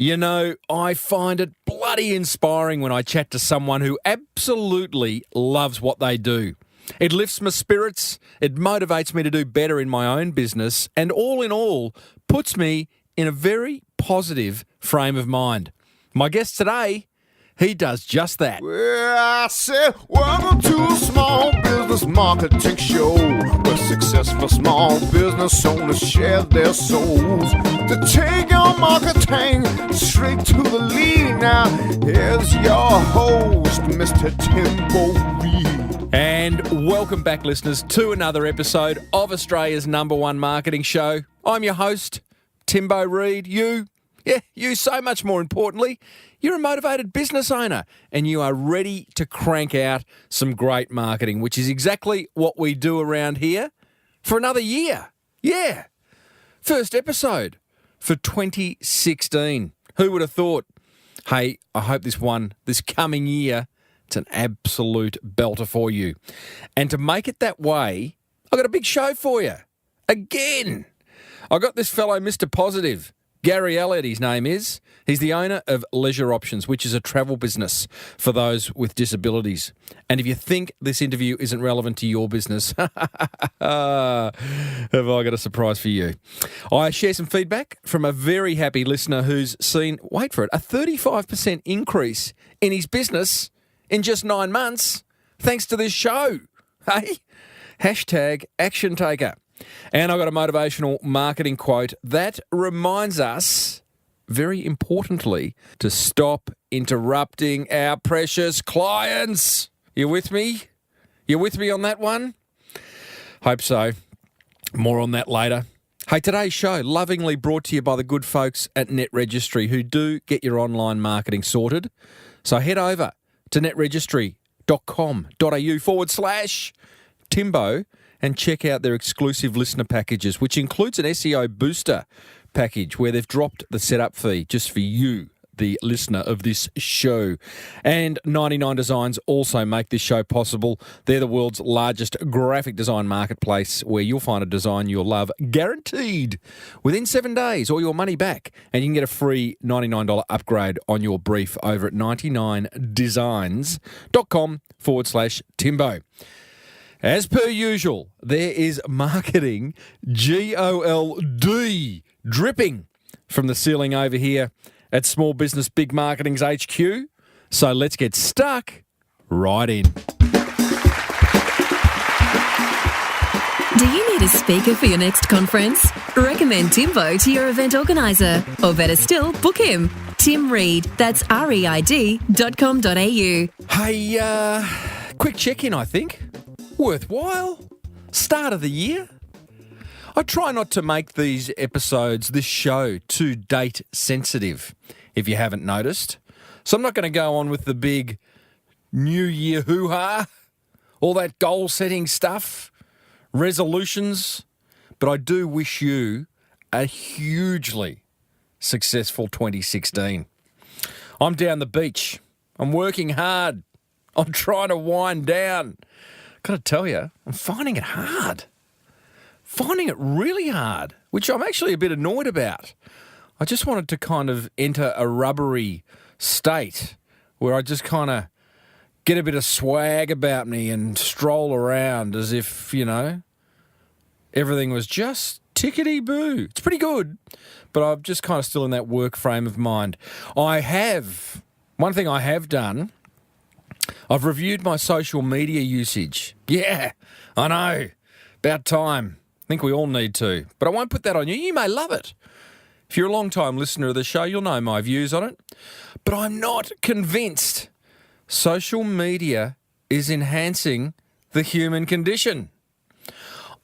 You know, I find it bloody inspiring when I chat to someone who absolutely loves what they do. It lifts my spirits, it motivates me to do better in my own business, and all in all, puts me in a very positive frame of mind. My guest today, he does just that. Well, I said, welcome to a small business marketing show where successful small business owners share their souls to take your marketing straight to the lead. Now, here's your host, Mr. Timbo Reid. And welcome back, listeners, to another episode of Australia's #1 marketing show. I'm your host, Timbo Reid. You so much more importantly, you're a motivated business owner and you are ready to crank out some great marketing, which is exactly what we do around here for another year. Yeah. First episode for 2016. Who would have thought? Hey, I hope this coming year, it's an absolute belter for you. And to make it that way, I've got a big show for you. Again, I got this fellow, Mr. Positive. Gary Elliott, his name is. He's the owner of Leisure Options, which is a travel business for those with disabilities. And if you think this interview isn't relevant to your business, have I got a surprise for you. I share some feedback from a very happy listener who's seen, wait for it, a 35% increase in his business in just 9 months, thanks to this show. Hey, hashtag action taker. And I've got a motivational marketing quote that reminds us, very importantly, to stop interrupting our precious clients. You with me? You with me on that one? Hope so. More on that later. Hey, today's show lovingly brought to you by the good folks at Net Registry who do get your online marketing sorted. So head over to netregistry.com.au/Timbo and check out their exclusive listener packages, which includes an SEO booster package where they've dropped the setup fee just for you, the listener of this show. And 99 Designs also make this show possible. They're the world's largest graphic design marketplace where you'll find a design you'll love guaranteed within 7 days or your money back. And you can get a free $99 upgrade on your brief over at 99designs.com/Timbo. As per usual, there is marketing GOLD dripping from the ceiling over here at Small Business Big Marketing's HQ. So let's get stuck right in. Do you need a speaker for your next conference? Recommend Timbo to your event organiser. Or better still, book him. Tim Reid, that's reid.com.au. Hey, quick check-in, I think. Worthwhile. Start of the year. I try not to make these episodes, this show, too date sensitive, if you haven't noticed. So I'm not going to go on with the big New Year hoo-ha, all that goal-setting stuff, resolutions, but I do wish you a hugely successful 2016. I'm down the beach. I'm working hard. I'm trying to wind down. Got to tell you, I'm finding it hard. Finding it really hard, which I'm actually a bit annoyed about. I just wanted to kind of enter a rubbery state where I just kind of get a bit of swag about me and stroll around as if, you know, everything was just tickety-boo. It's pretty good, but I'm just kind of still in that work frame of mind. One thing I have done, I've reviewed my social media usage. Yeah, I know. About time. I think we all need to. But I won't put that on you. You may love it. If you're a long-time listener of the show, you'll know my views on it. But I'm not convinced social media is enhancing the human condition.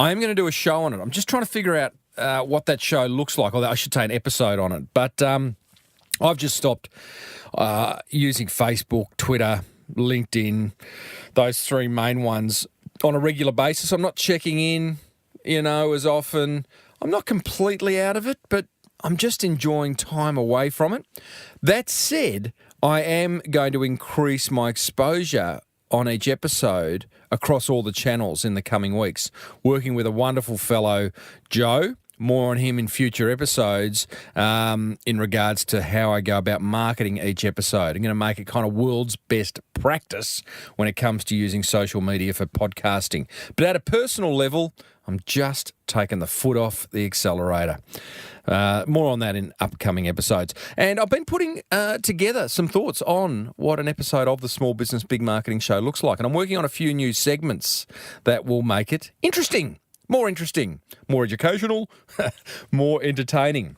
I am going to do a show on it. I'm just trying to figure out what that show looks like. Although I should say an episode on it. But I've just stopped using Facebook, Twitter, LinkedIn, those three main ones on a regular basis. I'm not checking in, as often. I'm not completely out of it, but I'm just enjoying time away from it. That said, I am going to increase my exposure on each episode across all the channels in the coming weeks, working with a wonderful fellow, Joe, More on him in future episodes in regards to how I go about marketing each episode. I'm going to make it kind of world's best practice when it comes to using social media for podcasting. But at a personal level, I'm just taking the foot off the accelerator. More on that in upcoming episodes. And I've been putting together some thoughts on what an episode of the Small Business Big Marketing Show looks like. And I'm working on a few new segments that will make it interesting, more educational, more entertaining.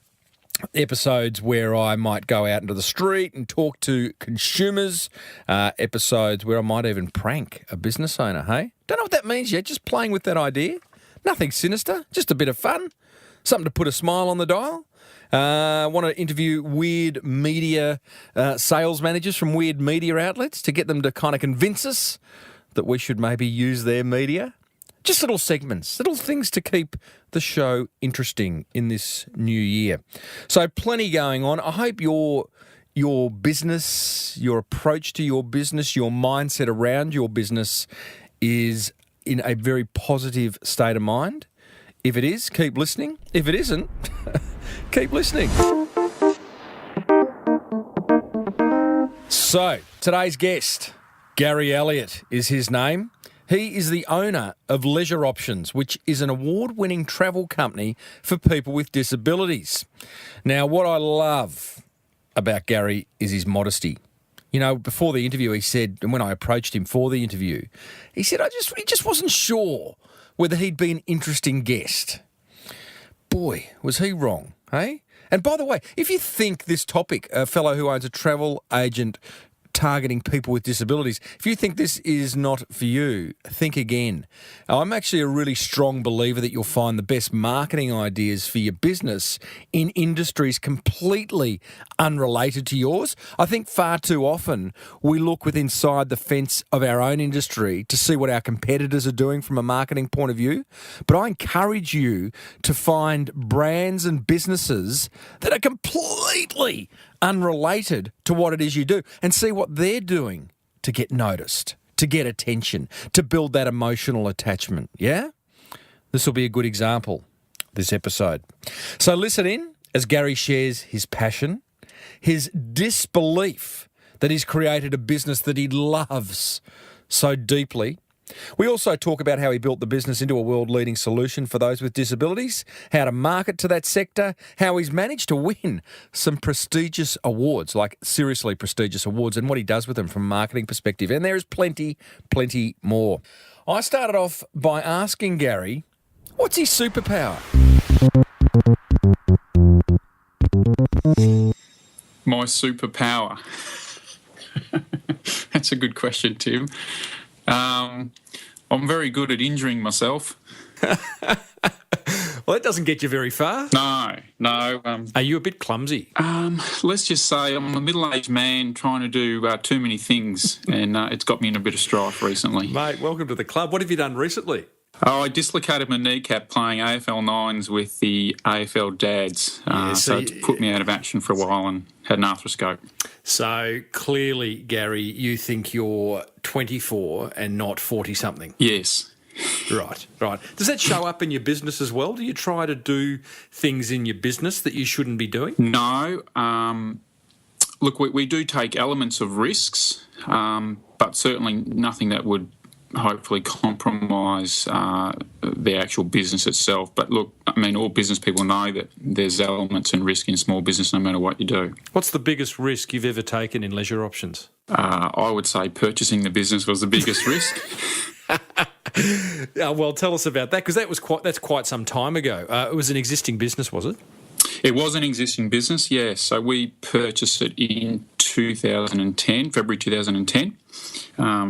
Episodes where I might go out into the street and talk to consumers. Episodes where I might even prank a business owner, hey? Don't know what that means yet, just playing with that idea. Nothing sinister, just a bit of fun. Something to put a smile on the dial. Want to interview weird media sales managers from weird media outlets to get them to kind of convince us that we should maybe use their media. Just little segments, little things to keep the show interesting in this new year. So plenty going on. I hope your business, your approach to your business, your mindset around your business is in a very positive state of mind. If it is, keep listening. If it isn't, keep listening. So, today's guest, Gary Elliott is his name. He is the owner of Leisure Options, which is an award-winning travel company for people with disabilities. Now, what I love about Gary is his modesty. You know, before the interview, he said, and when I approached him for the interview, he said, he just wasn't sure whether he'd be an interesting guest. Boy, was he wrong, hey? And by the way, if you think this topic, a fellow who owns a travel agent targeting people with disabilities, if you think this is not for you, think again. I'm actually a really strong believer that you'll find the best marketing ideas for your business in industries completely unrelated to yours. I think far too often we look with inside the fence of our own industry to see what our competitors are doing from a marketing point of view. But I encourage you to find brands and businesses that are completely unrelated to what it is you do and see what they're doing to get noticed, to get attention, to build that emotional attachment, yeah? This will be a good example, this episode. So listen in as Gary shares his passion, his disbelief that he's created a business that he loves so deeply. We also talk about how he built the business into a world-leading solution for those with disabilities, how to market to that sector, how he's managed to win some prestigious awards, like seriously prestigious awards, and what he does with them from a marketing perspective. And there is plenty more. I started off by asking Gary, what's his superpower? My superpower? That's a good question, Tim. I'm very good at injuring myself. Well, that doesn't get you very far. No. Are you a bit clumsy? Let's just say I'm a middle-aged man trying to do too many things, and it's got me in a bit of strife recently. Mate, welcome to the club. What have you done recently? I dislocated my kneecap playing AFL 9s with the AFL dads. So it's put me out of action for a while and had an arthroscope. So clearly, Gary, you think you're 24 and not 40-something? Yes. Right. Does that show up in your business as well? Do you try to do things in your business that you shouldn't be doing? No. Look, we do take elements of risks, but certainly nothing that would hopefully compromise the actual business itself. But look, I mean, all business people know that there's elements and risk in small business no matter what you do. What's the biggest risk you've ever taken in Leisure Options? I would say purchasing the business was the biggest risk. Well, tell us about that, because that's quite some time ago. It was an existing business, was it? It was an existing business, yes. So we purchased it in 2010, February 2010,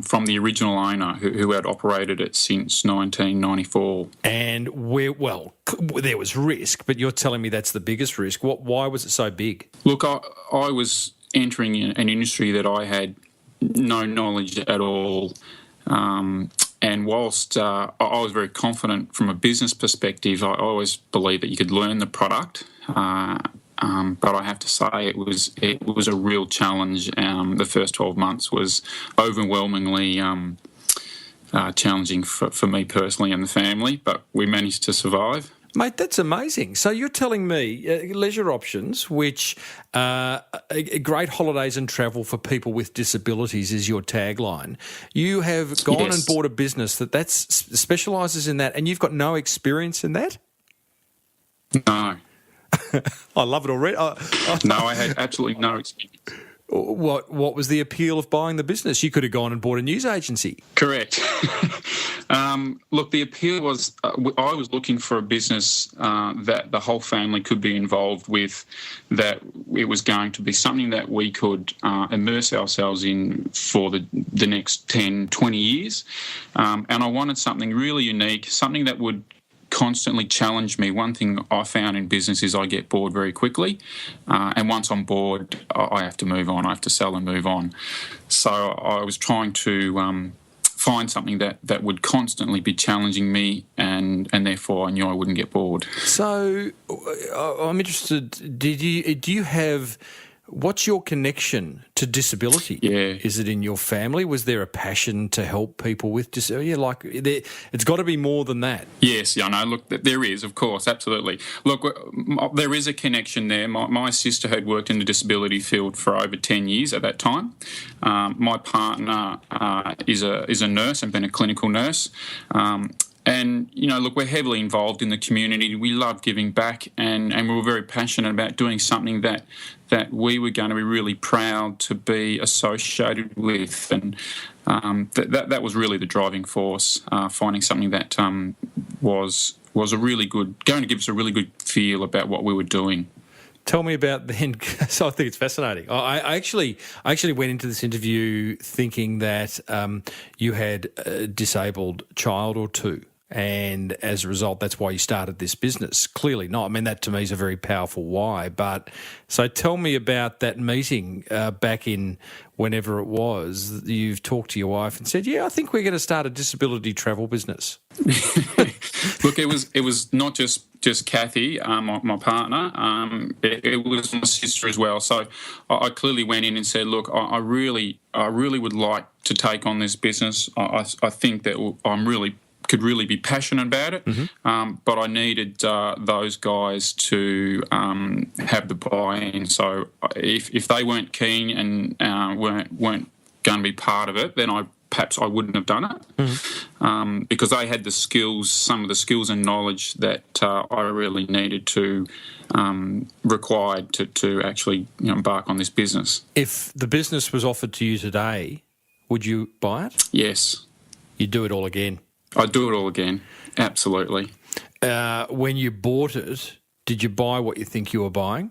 from the original owner who had operated it since 1994. And there was risk, but you're telling me that's the biggest risk. Why was it so big? Look, I was entering an industry that I had no knowledge at all. And whilst I was very confident from a business perspective, I always believed that you could learn the product. But I have to say it was a real challenge. The first 12 months was overwhelmingly challenging for me personally and the family, but we managed to survive. Mate, that's amazing. So you're telling me leisure options, which great holidays and travel for people with disabilities is your tagline. You have gone and bought a business that specialises in that, and you've got no experience in that? No. I love it already. No, I had absolutely no experience. What was the appeal of buying the business? You could have gone and bought a news agency. Correct. Look, the appeal was I was looking for a business that the whole family could be involved with, that it was going to be something that we could immerse ourselves in for the next 10, 20 years. And I wanted something really unique, something that would constantly challenge me. One thing I found in business is I get bored very quickly, and once I'm bored, I have to move on. I have to sell and move on. So I was trying to find something that would constantly be challenging me, and therefore I knew I wouldn't get bored. So I'm interested. Do you have? What's your connection to disability? Yeah. Is it in your family? Was there a passion to help people with disability? It's got to be more than that. Yes, yeah, no, look, there is, of course, absolutely. Look, there is a connection there. My sister had worked in the disability field for over 10 years at that time. My partner is a nurse and been a clinical nurse. And, look, we're heavily involved in the community. We love giving back, and we were very passionate about doing something that we were going to be really proud to be associated with. And that was really the driving force, finding something that was a really good, going to give us a really good feel about what we were doing. Tell me about then. So I think it's fascinating. I actually went into this interview thinking that you had a disabled child or two, and as a result, that's why you started this business. Clearly not. I mean, that to me is a very powerful why. But so tell me about that meeting back in whenever it was. You've talked to your wife and said, "Yeah, I think we're going to start a disability travel business." Look, it was not just Kathy, my partner. It was my sister as well. So I clearly went in and said, "Look, I really would like to take on this business. I think that could really be passionate about it, but I needed those guys to have the buy-in. So if they weren't keen and weren't going to be part of it, then perhaps I wouldn't have done it, because they had some of the skills and knowledge that I really needed to required to actually embark on this business. If the business was offered to you today, would you buy it? Yes. You'd do it all again? I'd do it all again, absolutely. When you bought it, did you buy what you think you were buying?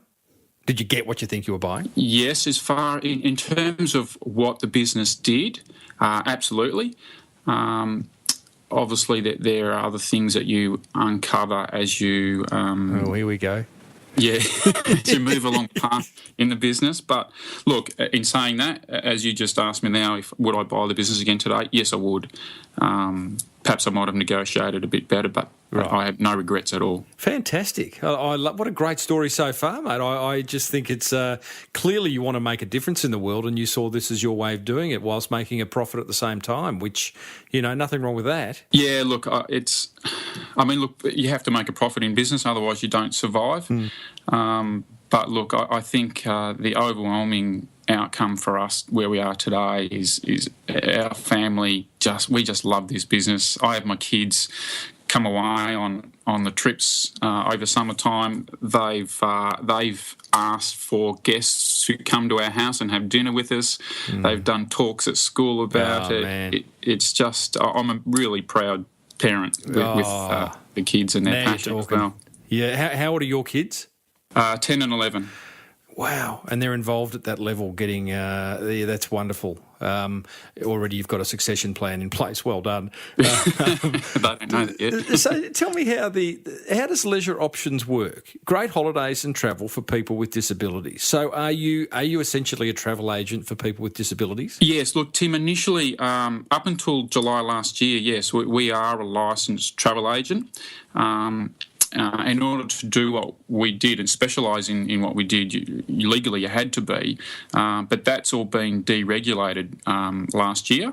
Did you get what you think you were buying? Yes, as far in terms of what the business did, absolutely. Obviously, there are other things that you uncover as you... here we go. Yeah, to move along path in the business. But look, in saying that, as you just asked me now, would I buy the business again today? Yes, I would. Perhaps I might have negotiated a bit better, but right. I have no regrets at all. Fantastic. I love, what a great story so far, mate. I just think it's clearly you want to make a difference in the world, and you saw this as your way of doing it whilst making a profit at the same time, which, nothing wrong with that. Yeah, look, you have to make a profit in business, otherwise you don't survive. But look, I think the overwhelming outcome for us where we are today is our family we just love this business. I have my kids come away on the trips over summertime. They've asked for guests to come to our house and have dinner with us. They've done talks at school about it. It's just, I'm a really proud parent with the kids and their passion as well. Yeah, how old are your kids? 10 and 11. Wow, and they're involved at that level getting, that's wonderful. Already you've got a succession plan in place. Well done. They don't know that yet. So tell me how does leisure options work? Great holidays and travel for people with disabilities. So are you essentially a travel agent for people with disabilities? Yes, look, Tim, initially, up until July last year, yes, we are a licensed travel agent. In order to do what we did and specialise in what we did, legally you had to be, but that's all been deregulated last year.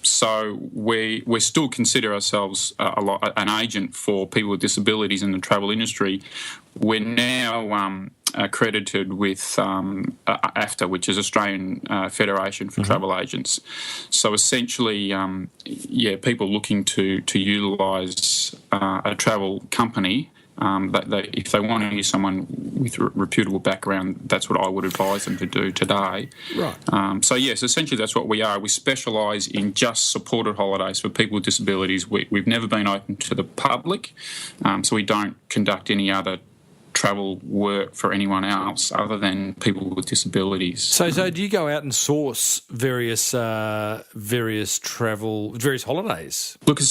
So we still consider ourselves an agent for people with disabilities in the travel industry. We're now accredited with AFTA, which is Australian Federation for Travel Agents. So essentially, people looking to utilise a travel company, if they want to use someone with a reputable background, that's what I would advise them to do today. Right. So yes, essentially that's what we are. We specialise in just supported holidays for people with disabilities. We've never been open to the public, so we don't conduct any other travel work for anyone else other than people with disabilities. So do you go out and source various holidays? Look,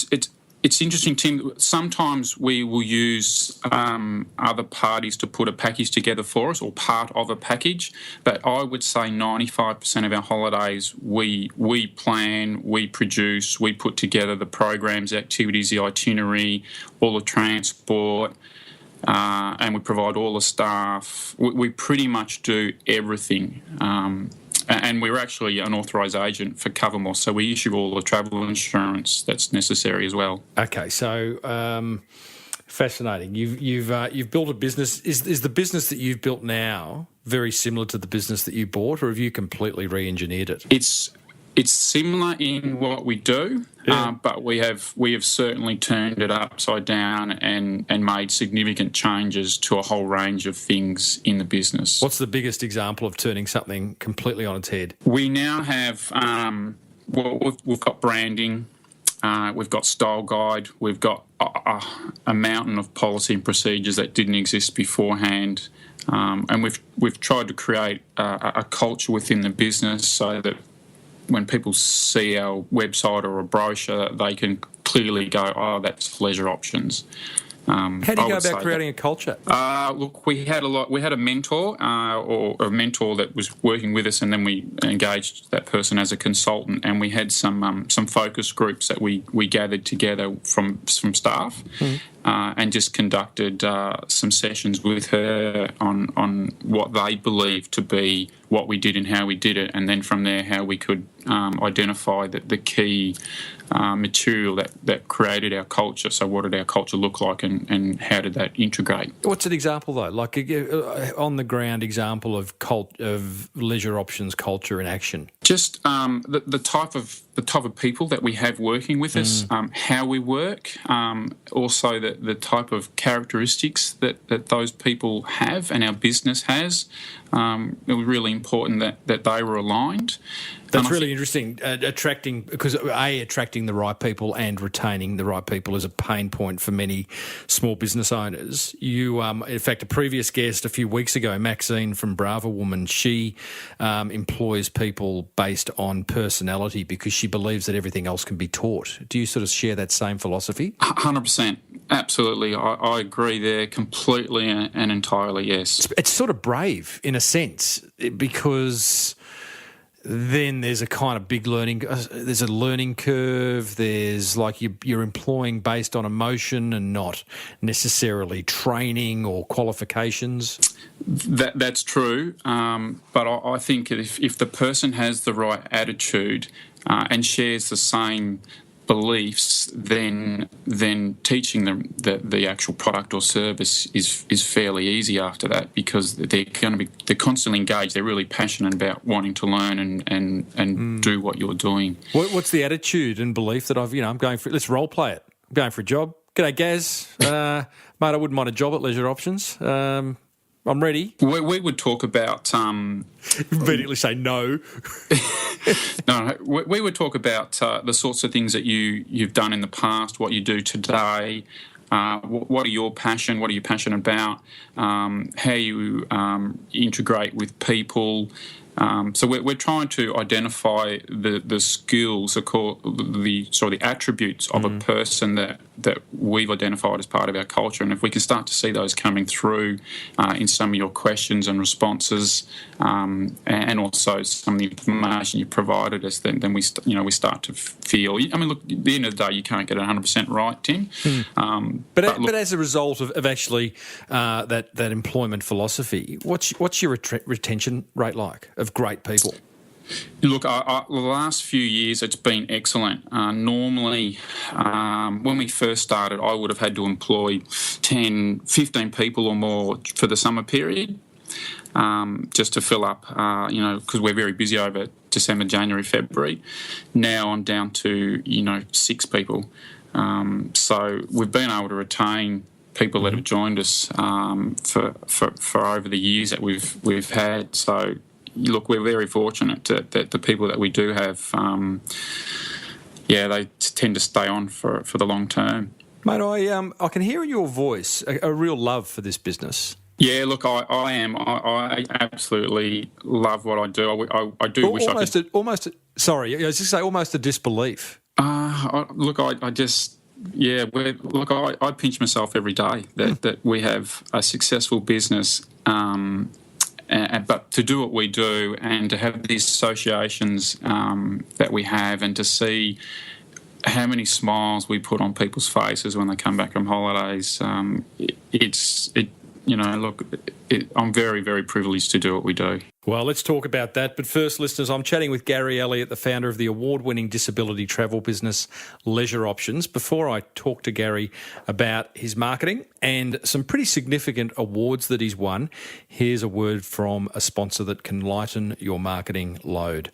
it's interesting, Tim. Sometimes we will use other parties to put a package together for us, or part of a package. But I would say 95% of our holidays we plan, we produce, we put together the programs, the activities, the itinerary, all the transport, and we provide all the staff. We pretty much do everything. And we're actually an authorised agent for Covermore, so we issue all the travel insurance that's necessary as well. Okay, so fascinating. You've built a business. Is the business that you've built now very similar to the business that you bought, or have you completely re-engineered it? It's similar in what we do, but we have certainly turned it upside down and made significant changes to a whole range of things in the business. What's the biggest example of turning something completely on its head? We now have, we've got branding, we've got style guide, we've got a mountain of policy and procedures that didn't exist beforehand, and we've tried to create a culture within the business so that when people see our website or a brochure, they can clearly go, oh, that's leisure options. How do you go about creating a culture? Look, we had a mentor or a mentor that was working with us, and then we engaged that person as a consultant, and we had some focus groups that we gathered together from staff, and just conducted some sessions with her on what they believed to be what we did and how we did it, and then from there how we could identify the key material that created our culture. So what did our culture look like, and how did that integrate? What's an example though, like on the ground example of leisure options culture in action? Just the type of people that we have working with us, how we work, also the type of characteristics that those people have and our business has. It was really important that they were aligned. That's really interesting. Attracting the right people and retaining the right people is a pain point for many small business owners. You, in fact, a previous guest a few weeks ago, Maxine from Brava Woman, she employs people based on personality because she believes that everything else can be taught. Do you sort of share that same philosophy? 100%. Absolutely. I agree there completely and entirely, yes. It's sort of brave in a sense because then there's a kind of big there's a learning curve. There's like you're employing based on emotion and not necessarily training or qualifications. That's true. But I think if the person has the right attitude and shares the same beliefs, then teaching them the actual product or service is fairly easy after that, because they're constantly engaged. They're really passionate about wanting to learn and do what you're doing. What's the attitude and belief that I'm going for? Let's role play it. I'm going for a job. G'day, Gaz. Mate, I wouldn't mind a job at Leisure Options. I'm ready. We would talk about... Immediately say no. No, we would talk about the sorts of things that you've done in the past, what you do today, what are your passion, what are you passionate about, how you integrate with people. So we're trying to identify the skills, the attributes of a person that we've identified as part of our culture, and if we can start to see those coming through in some of your questions and responses, and also some of the information you provided us, then we start to feel. I mean, look, at the end of the day, you can't get it 100% right, Tim. But as a result of actually that employment philosophy, what's your retention rate like of great people? Look, the last few years it's been excellent. Normally, when we first started, I would have had to employ 10, 15 people or more for the summer period, just to fill up, because we're very busy over December, January, February. Now I'm down to, 6 people. So we've been able to retain people that have joined us for over the years that we've had. So, look, we're very fortunate that the people that we do have, they tend to stay on for the long term. Mate, I can hear in your voice a real love for this business. Yeah, look, I am. I absolutely love what I do. I do wish almost I could... Sorry, I was just say almost a disbelief. I pinch myself every day that we have a successful business, but to do what we do and to have these associations that we have and to see how many smiles we put on people's faces when they come back from holidays, I'm very, very privileged to do what we do. Well, let's talk about that. But first, listeners, I'm chatting with Gary Elliott, the founder of the award-winning disability travel business Leisure Options. Before I talk to Gary about his marketing and some pretty significant awards that he's won, here's a word from a sponsor that can lighten your marketing load.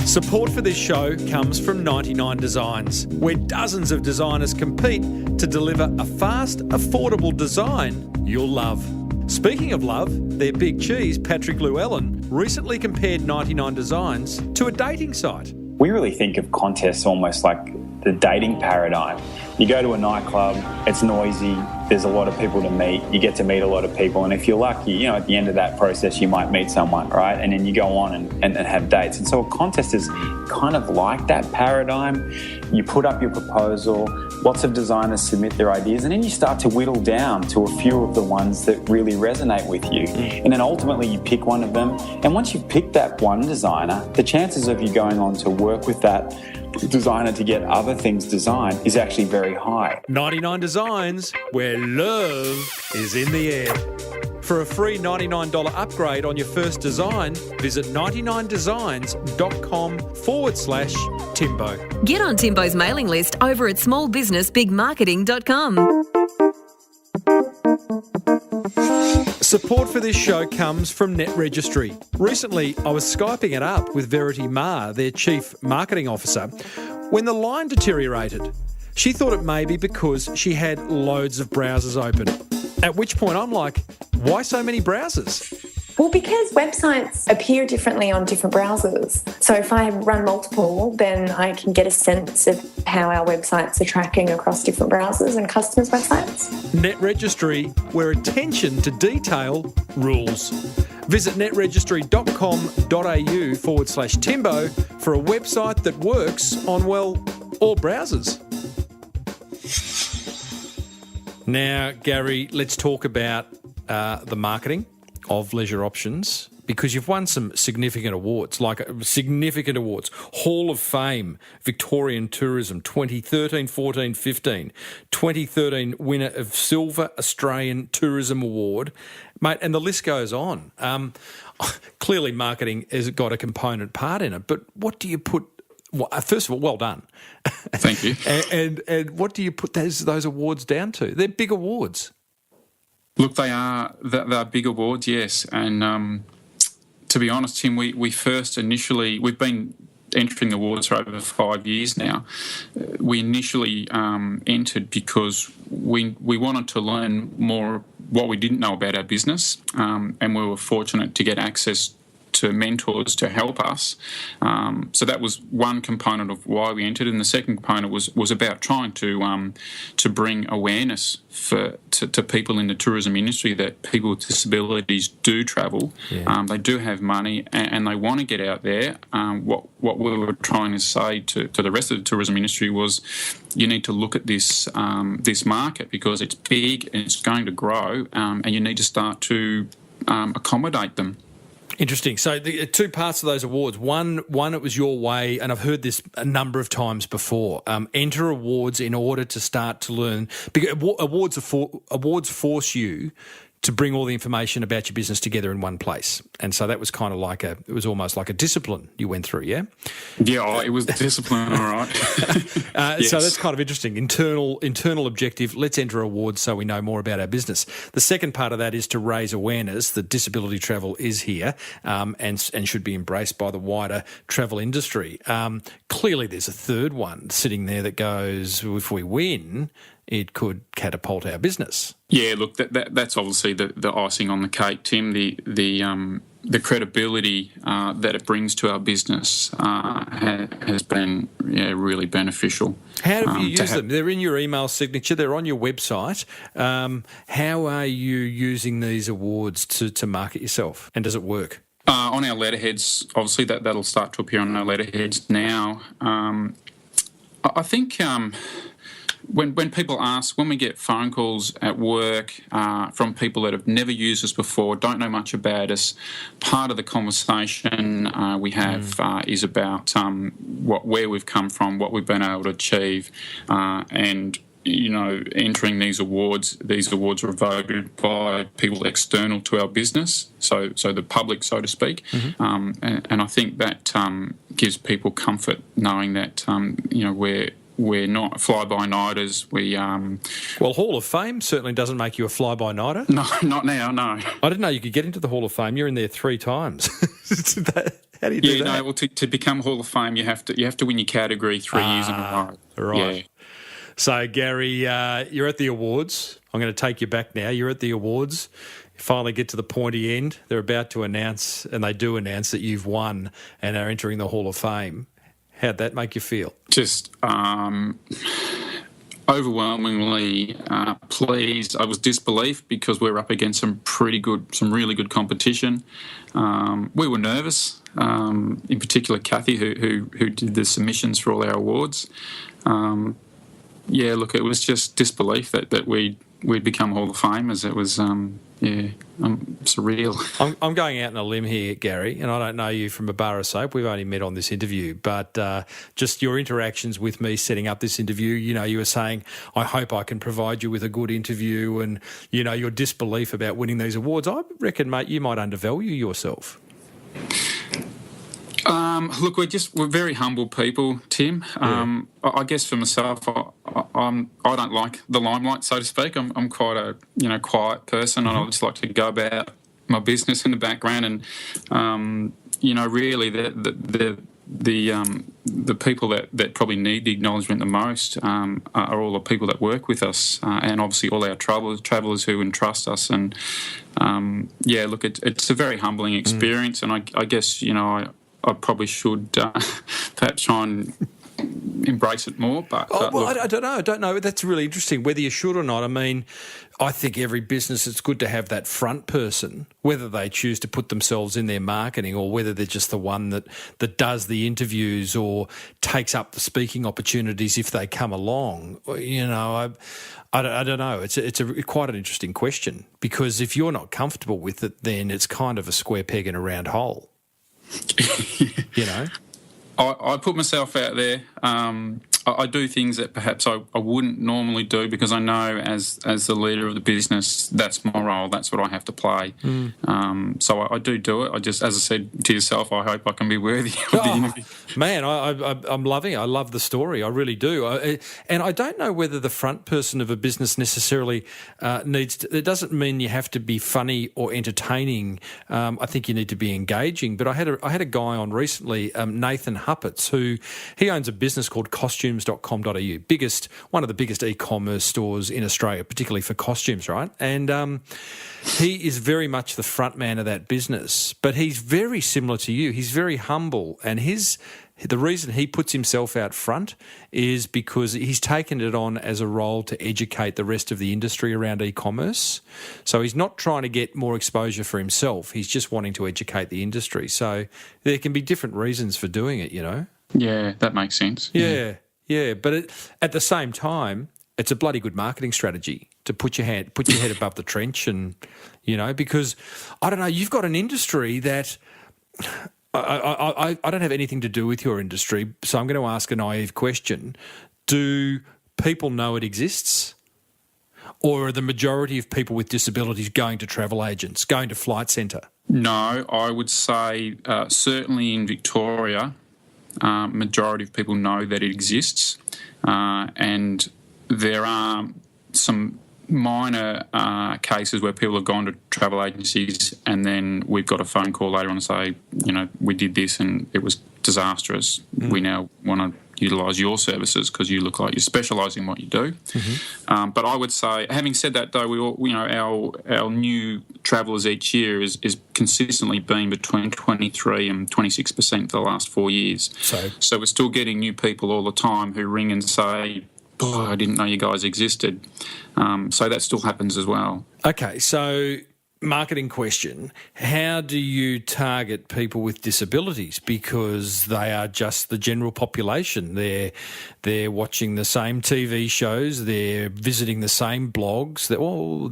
Support for this show comes from 99 Designs, where dozens of designers compete to deliver a fast, affordable design you'll love. Speaking of love, their big cheese, Patrick Llewellyn, recently compared 99 Designs to a dating site. We really think of contests almost like the dating paradigm. You go to a nightclub, it's noisy, there's a lot of people to meet, you get to meet a lot of people, and if you're lucky, at the end of that process you might meet someone, right? And then you go on and have dates. And so a contest is kind of like that paradigm. You put up your proposal, lots of designers submit their ideas, and then you start to whittle down to a few of the ones that really resonate with you. And then ultimately you pick one of them, and once you've picked that one designer, the chances of you going on to work with that designer to get other things designed is actually very high. 99 Designs, where love is in the air. For a free $99 upgrade on your first design, visit 99designs.com/Timbo. Get on Timbo's mailing list over at smallbusinessbigmarketing.com. Support for this show comes from Net Registry. Recently, I was Skyping it up with Verity Ma, their Chief Marketing Officer, when the line deteriorated. She thought it may be because she had loads of browsers open. At which point I'm like, why so many browsers? Well, because websites appear differently on different browsers. So if I run multiple, then I can get a sense of how our websites are tracking across different browsers and customers' websites. Net Registry, where attention to detail rules. Visit netregistry.com.au/Timbo for a website that works on, well, all browsers. Now, Gary, let's talk about the marketing of Leisure Options, because you've won some significant awards, Hall of Fame, Victorian Tourism, 2013, 14, 15, 2013 winner of Silver Australian Tourism Award, mate, and the list goes on. Clearly marketing has got a component part in it, but what do you put... Well, first of all, well done. Thank you. and what do you put those awards down to? They're big awards. Look, they're big awards, yes. And to be honest, Tim, we first initially... We've been entering awards for over 5 years now. We initially entered because we wanted to learn more what we didn't know about our business, and we were fortunate to get access to mentors to help us. So that was one component of why we entered, and the second component was about trying to bring awareness to people in the tourism industry that people with disabilities do travel. Yeah. They do have money and they want to get out there. What we were trying to say to the rest of the tourism industry was, you need to look at this market because it's big and it's going to grow, and you need to start to accommodate them. Interesting. So the two parts of those awards. One, it was your way, and I've heard this a number of times before. Enter awards in order to start to learn. Because awards force you to bring all the information about your business together in one place. And so that was kind of like it was almost like a discipline you went through, yeah? Yeah, it was discipline, all right. Yes. So that's kind of interesting. Internal objective, let's enter awards so we know more about our business. The second part of that is to raise awareness that disability travel is here and should be embraced by the wider travel industry. Clearly there's a third one sitting there that goes, if we win, it could catapult our business. Yeah, look, that's obviously the icing on the cake, Tim. The credibility that it brings to our business has been really beneficial. How do you use them? They're in your email signature. They're on your website. How are you using these awards to market yourself? And does it work? On our letterheads, obviously that'll start to appear on our letterheads now. I think when people ask, when we get phone calls at work from people that have never used us before, don't know much about us, part of the conversation we have is about where we've come from, what we've been able to achieve, and entering these awards. These awards are voted by people external to our business, so the public, so to speak. And I think that gives people comfort knowing that we're not fly-by-nighters. Well, Hall of Fame certainly doesn't make you a fly-by-nighter. No, not now, no. I didn't know you could get into the Hall of Fame. You're in there 3 times. How do you do that? Yeah, no. Well, to become Hall of Fame, you have to win your category 3 years in a row. Right. Yeah. So, Gary, you're at the awards. I'm going to take you back now. You're at the awards. You finally get to the pointy end. They're about to announce, and they do announce that you've won and are entering the Hall of Fame. How'd that make you feel? Just overwhelmingly pleased. I was disbelief because we're up against some really good competition. We were nervous, in particular Kathy, who did the submissions for all our awards. It was just disbelief that we'd become Hall of Famers. It was surreal. I'm going out on a limb here, Gary, and I don't know you from a bar of soap. We've only met on this interview, but just your interactions with me setting up this interview, you were saying, I hope I can provide you with a good interview, and, your disbelief about winning these awards. I reckon, mate, you might undervalue yourself. Look, we're very humble people, Tim. I guess for myself, I don't like the limelight, so to speak. I'm quite a quiet person, and I just like to go about my business in the background. And really, the people that probably need the acknowledgement the most are all the people that work with us, and obviously all our travellers who entrust us. And it's a very humbling experience, and I guess I probably should perhaps try and embrace it more. But I don't know. That's really interesting, whether you should or not. I mean, I think every business, it's good to have that front person, whether they choose to put themselves in their marketing or whether they're just the one that does the interviews or takes up the speaking opportunities if they come along. I don't know. It's quite an interesting question, because if you're not comfortable with it, then it's kind of a square peg in a round hole. I put myself out there. I do things that perhaps I wouldn't normally do, because I know as the leader of the business, that's my role. That's what I have to play. So I do it. I just, as I said to yourself, I hope I can be worthy of the interview. Man, I'm loving it. I love the story. I really do. And I don't know whether the front person of a business necessarily needs to. It doesn't mean you have to be funny or entertaining. I think you need to be engaging. But I had a guy on recently, Nathan Huppets, who he owns a business called costumes.com.au, one of the biggest e-commerce stores in Australia, particularly for costumes, right? And he is very much the front man of that business, but he's very similar to you. He's very humble, and the reason he puts himself out front is because he's taken it on as a role to educate the rest of the industry around e-commerce. So he's not trying to get more exposure for himself. He's just wanting to educate the industry. So there can be different reasons for doing it, Yeah, that makes sense. Yeah. But at the same time, it's a bloody good marketing strategy to put your head above the trench, and because I don't know, you've got an industry that I don't have anything to do with your industry, so I'm going to ask a naive question. Do people know it exists? Or are the majority of people with disabilities going to travel agents, going to Flight Centre? No, I would say certainly in Victoria, majority of people know that it exists, and there are some minor cases where people have gone to travel agencies and then we've got a phone call later on to say, we did this and it was disastrous. We now want to utilise your services because you look like you specialise in what you do. But I would say, having said that, though, we all, our new travellers each year is consistently been between 23 and 26% for the last 4 years. So we're still getting new people all the time who ring and say, "Oh, I didn't know you guys existed." So that still happens as well. Okay, so marketing question. How do you target people with disabilities? Because they are just the general population. They're watching the same TV shows. They're visiting the same blogs.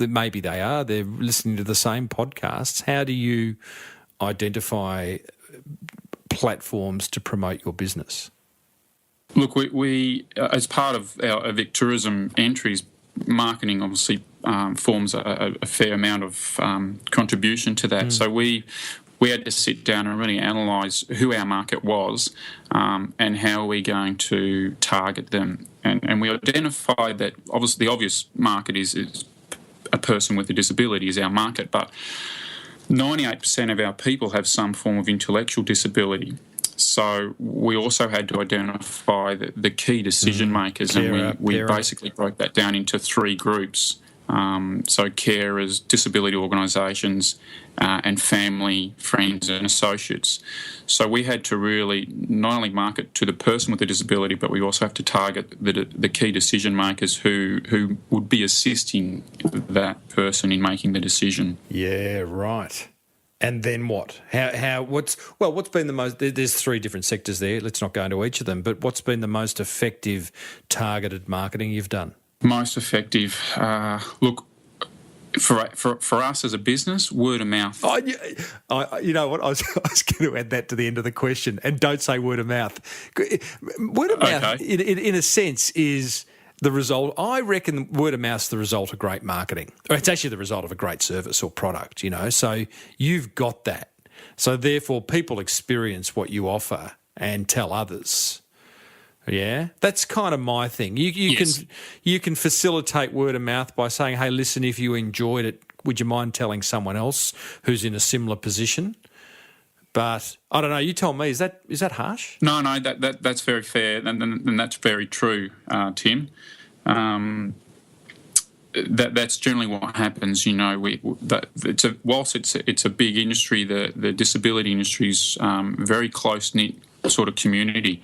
Maybe they are. They're listening to the same podcasts. How do you identify platforms to promote your business? Look, we as part of our Vic Tourism entries, marketing obviously forms a fair amount of contribution to that. So we had to sit down and really analyse who our market was and how are we going to target them. And we identified that obviously the obvious market is a person with a disability is our market, but 98% of our people have some form of intellectual disability. So we also had to identify the key decision makers, and we basically broke that down into 3 groups. So carers, disability organisations, and family, friends and associates. So we had to really not only market to the person with a disability, but we also have to target the key decision makers who would be assisting that person in making the decision. Yeah, right. And then what? What's been the most? There's 3 different sectors there. Let's not go into each of them. But what's been the most effective targeted marketing you've done? Most effective. Look, for us as a business, word of mouth. You know what? I was going to add that to the end of the question. And don't say word of mouth. Word of mouth, in a sense, is the result. I reckon word of mouth is the result of great marketing. Or it's actually the result of a great service or product, So you've got that. So therefore people experience what you offer and tell others. Yeah, that's kind of my thing. You can facilitate word of mouth by saying, "Hey, listen, if you enjoyed it, would you mind telling someone else who's in a similar position?" But I don't know. You tell me. Is that harsh? No, that's very fair, and that's very true, Tim. That's generally what happens. Whilst it's a big industry, the disability industry is very close knit sort of community.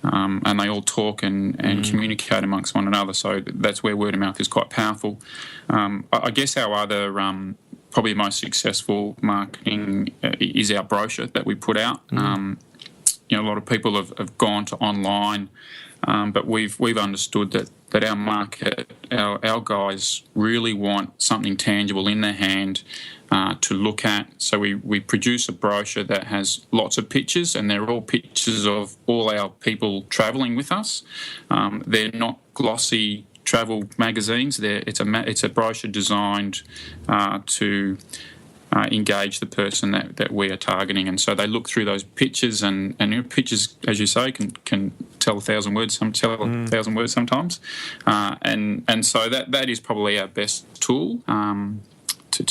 And they all talk and communicate amongst one another. So that's where word of mouth is quite powerful. I guess our other probably most successful marketing is our brochure that we put out. A lot of people have gone to online, but we've understood that our market, our guys really want something tangible in their hand to look at. So we produce a brochure that has lots of pictures, and they're all pictures of all our people travelling with us. They're not glossy travel magazines. It's a brochure designed to engage the person that we are targeting, and so they look through those pictures, and pictures, as you say, can tell 1,000 words. Some tell 1,000 words sometimes, and so that is probably our best tool. How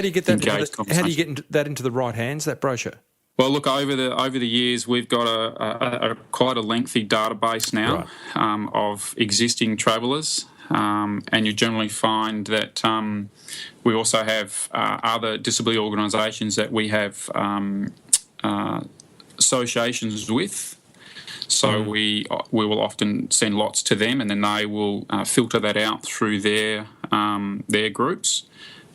do you get that? How do you get that into the right hands? That brochure. Well, look, over the years, we've got a quite a lengthy database now of existing travellers, and you generally find that we also have other disability organisations that we have associations with. So we will often send lots to them, and then they will filter that out through their groups.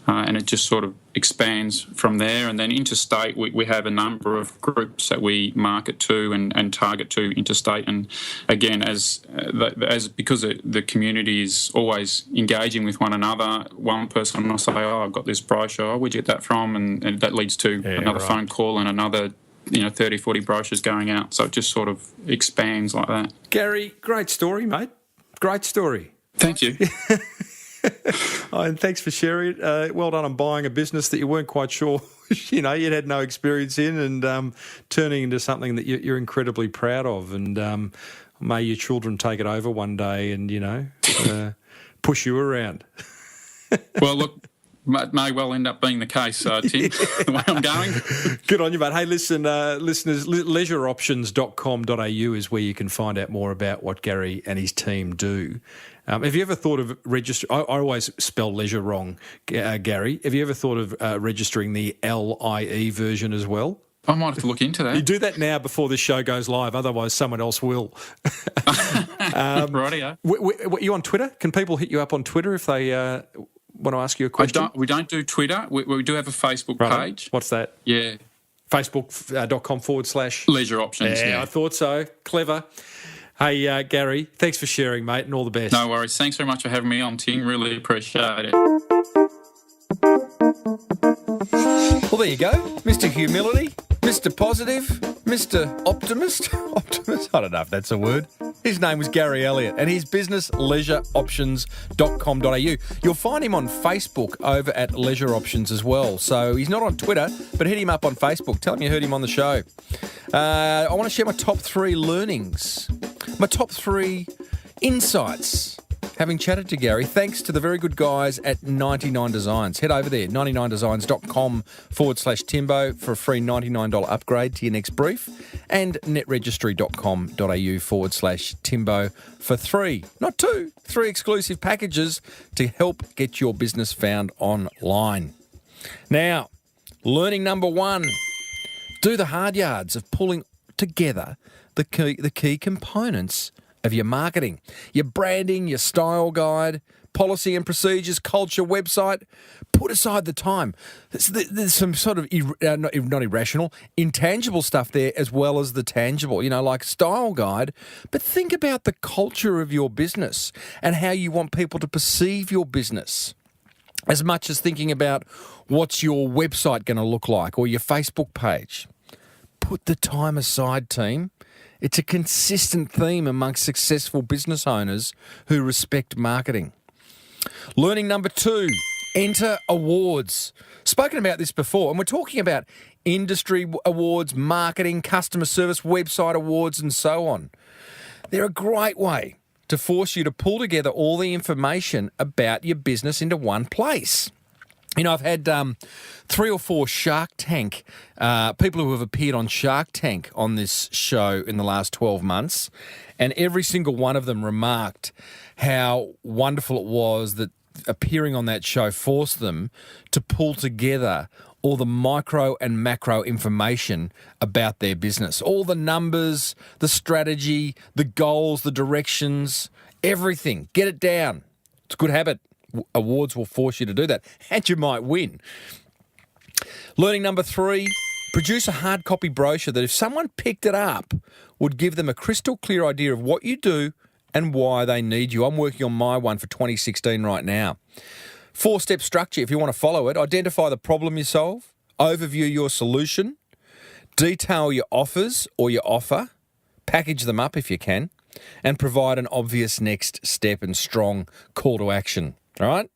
And it just sort of expands from there. And then interstate, we have a number of groups that we market to and target to interstate. And again, because the community is always engaging with one another, one person will say, "Oh, I've got this brochure. Where'd you get that from?" And that leads to another phone call and another 30, 40 brochures going out. So it just sort of expands like that. Gary, great story, mate. Great story. Thank you. Oh, and thanks for sharing it. Well done on buying a business that you weren't quite sure, you'd had no experience in, and turning into something that you're incredibly proud of. And may your children take it over one day and, push you around. Well, look, it may well end up being the case, Tim, the way I'm going. Good on you, mate. Hey, listen, listeners, leisureoptions.com.au is where you can find out more about what Gary and his team do. Have you ever thought of registering? I always spell leisure wrong, Gary. Have you ever thought of registering the LIE version as well? I might have to look into that. You do that now before this show goes live, otherwise someone else will. Rightio. You on Twitter? Can people hit you up on Twitter if they want to ask you a question? We don't do Twitter. We do have a Facebook page. What's that? Yeah. Facebook.com/ Leisure Options. Yeah, I thought so. Clever. Hey, Gary, thanks for sharing, mate, and all the best. No worries. Thanks very much for having me on, Tim. Really appreciate it. Well, there you go. Mr. Humility, Mr. Positive, Mr. Optimist. I don't know if that's a word. His name was Gary Elliott, and his business, leisureoptions.com.au. You'll find him on Facebook over at Leisure Options as well. So he's not on Twitter, but hit him up on Facebook. Tell him you heard him on the show. I want to share my top 3 learnings, my top 3 insights. Having chatted to Gary, thanks to the very good guys at 99 Designs. Head over there, 99designs.com/Timbo for a free $99 upgrade to your next brief, and netregistry.com.au/Timbo for 3, not 2, 3 exclusive packages to help get your business found online. Now, learning number 1, do the hard yards of pulling together the key components of your marketing, your branding, your style guide, policy and procedures, culture, website. Put aside the time. There's some sort of, not irrational, intangible stuff there as well as the tangible, like style guide. But think about the culture of your business and how you want people to perceive your business, as much as thinking about what's your website going to look like or your Facebook page. Put the time aside, team. It's a consistent theme amongst successful business owners who respect marketing. Learning number 2, enter awards. Spoken about this before, and we're talking about industry awards, marketing, customer service, website awards, and so on. They're a great way to force you to pull together all the information about your business into one place. I've had 3 or 4 Shark Tank, people who have appeared on Shark Tank on this show in the last 12 months, and every single one of them remarked how wonderful it was that appearing on that show forced them to pull together all the micro and macro information about their business, all the numbers, the strategy, the goals, the directions, everything. Get it down. It's a good habit. Awards will force you to do that, and you might win. Learning number 3, produce a hard copy brochure that if someone picked it up would give them a crystal clear idea of what you do and why they need you. I'm working on my one for 2016 right now. 4-step structure, if you want to follow it. Identify the problem you solve, overview your solution, detail your offers or your offer, package them up if you can, and provide an obvious next step and strong call to action. All right?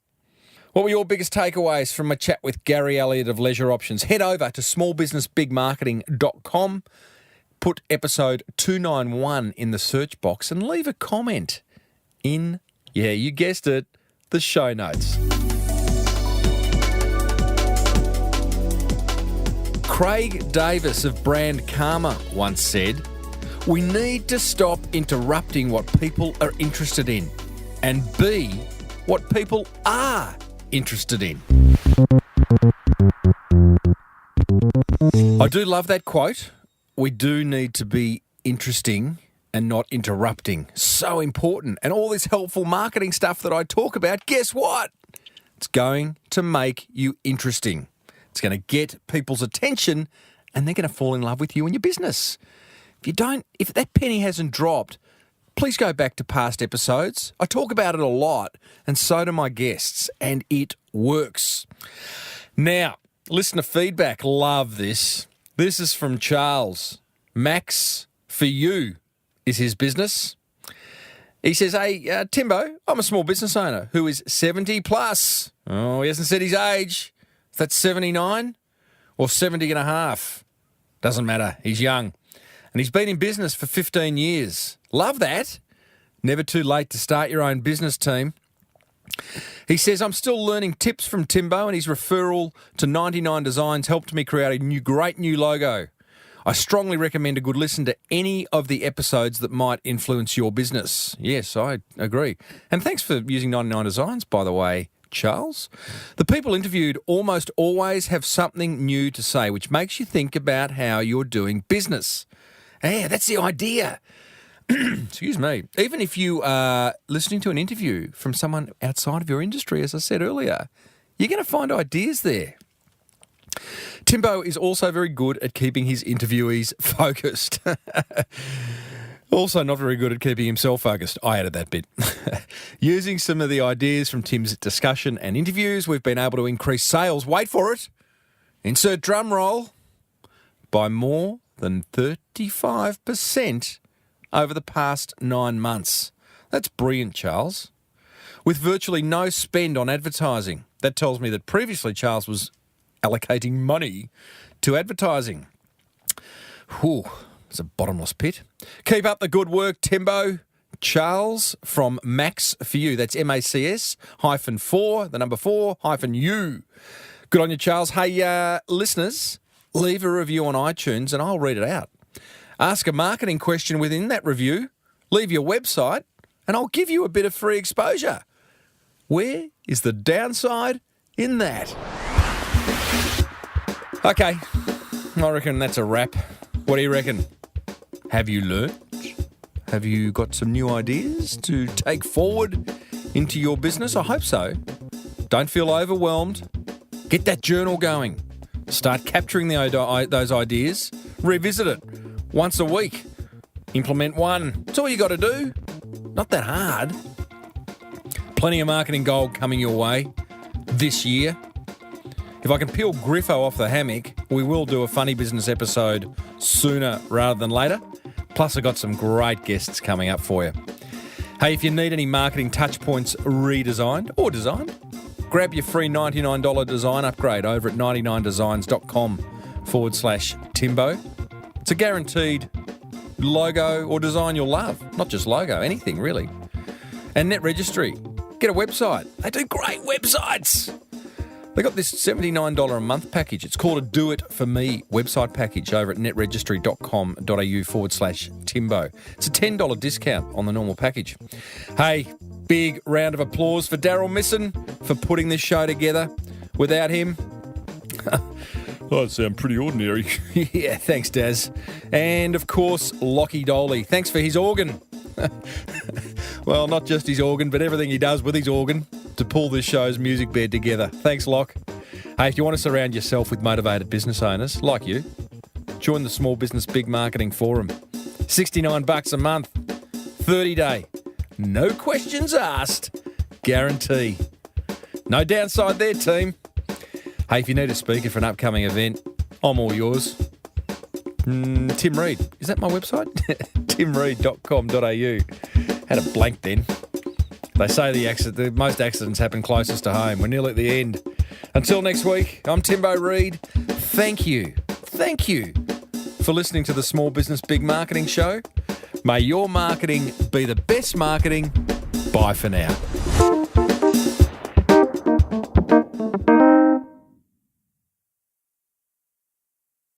What were your biggest takeaways from my chat with Gary Elliott of Leisure Options? Head over to smallbusinessbigmarketing.com, put episode 291 in the search box and leave a comment in, yeah, you guessed it, the show notes. Craig Davis of Brand Karma once said, "We need to stop interrupting what people are interested in and be what people are interested in." I do love that quote. We do need to be interesting and not interrupting. So important. And all this helpful marketing stuff that I talk about, guess what? It's going to make you interesting. It's going to get people's attention and they're going to fall in love with you and your business. If that penny hasn't dropped, please go back to past episodes. I talk about it a lot, and so do my guests, and it works. Now, listener feedback. Love this. This is from Charles. Max for You is his business. He says, hey, Timbo, I'm a small business owner who is 70 plus. Oh, he hasn't said his age. If that's 79 or 70 and a half. Doesn't matter. He's young. And he's been in business for 15 years. Love that. Never too late to start your own business, team. He says, I'm still learning tips from Timbo, and his referral to 99 Designs helped me create a great new logo. I strongly recommend a good listen to any of the episodes that might influence your business. Yes, I agree. And thanks for using 99 Designs, by the way, Charles. The people interviewed almost always have something new to say, which makes you think about how you're doing business. Yeah, that's the idea. Excuse me. Even if you are listening to an interview from someone outside of your industry, as I said earlier, you're going to find ideas there. Timbo is also very good at keeping his interviewees focused. Also not very good at keeping himself focused. I added that bit. Using some of the ideas from Tim's discussion and interviews, we've been able to increase sales, wait for it, insert drum roll, by more than 35% over the past 9 months. That's brilliant, Charles. With virtually no spend on advertising. That tells me that previously Charles was allocating money to advertising. Whew, it's a bottomless pit. Keep up the good work, Timbo. Charles from Max for You. That's MACS-4, the number 4, -U. Good on you, Charles. Hey, listeners, leave a review on iTunes and I'll read it out. Ask a marketing question within that review, leave your website, and I'll give you a bit of free exposure. Where is the downside in that? Okay, I reckon that's a wrap. What do you reckon? Have you learnt? Have you got some new ideas to take forward into your business? I hope so. Don't feel overwhelmed. Get that journal going. Start capturing those ideas. Revisit it once a week. Implement one. That's all you got to do. Not that hard. Plenty of marketing gold coming your way this year. If I can peel Griffo off the hammock, we will do a funny business episode sooner rather than later. Plus, I got some great guests coming up for you. Hey, if you need any marketing touch points redesigned or designed, grab your free $99 design upgrade over at 99designs.com/Timbo. It's a guaranteed logo or design you'll love. Not just logo, anything really. And Net Registry. Get a website. They do great websites. They got this $79 a month package. It's called a Do It For Me website package over at netregistry.com.au/Timbo. It's a $10 discount on the normal package. Hey, big round of applause for Daryl Misson for putting this show together. Without him, I'd sound pretty ordinary. Yeah, thanks, Daz. And, of course, Lockie Doley. Thanks for his organ. Well, not just his organ, but everything he does with his organ to pull this show's music bed together. Thanks, Lock. Hey, if you want to surround yourself with motivated business owners like you, join the Small Business Big Marketing Forum. $69 a month, 30-day, no questions asked, guarantee. No downside there, team. Hey, if you need a speaker for an upcoming event, I'm all yours. Tim Reid. Is that my website? timreid.com.au. Had a blank then. They say the most accidents happen closest to home. We're nearly at the end. Until next week, I'm Timbo Reid. Thank you for listening to the Small Business Big Marketing Show. May your marketing be the best marketing. Bye for now.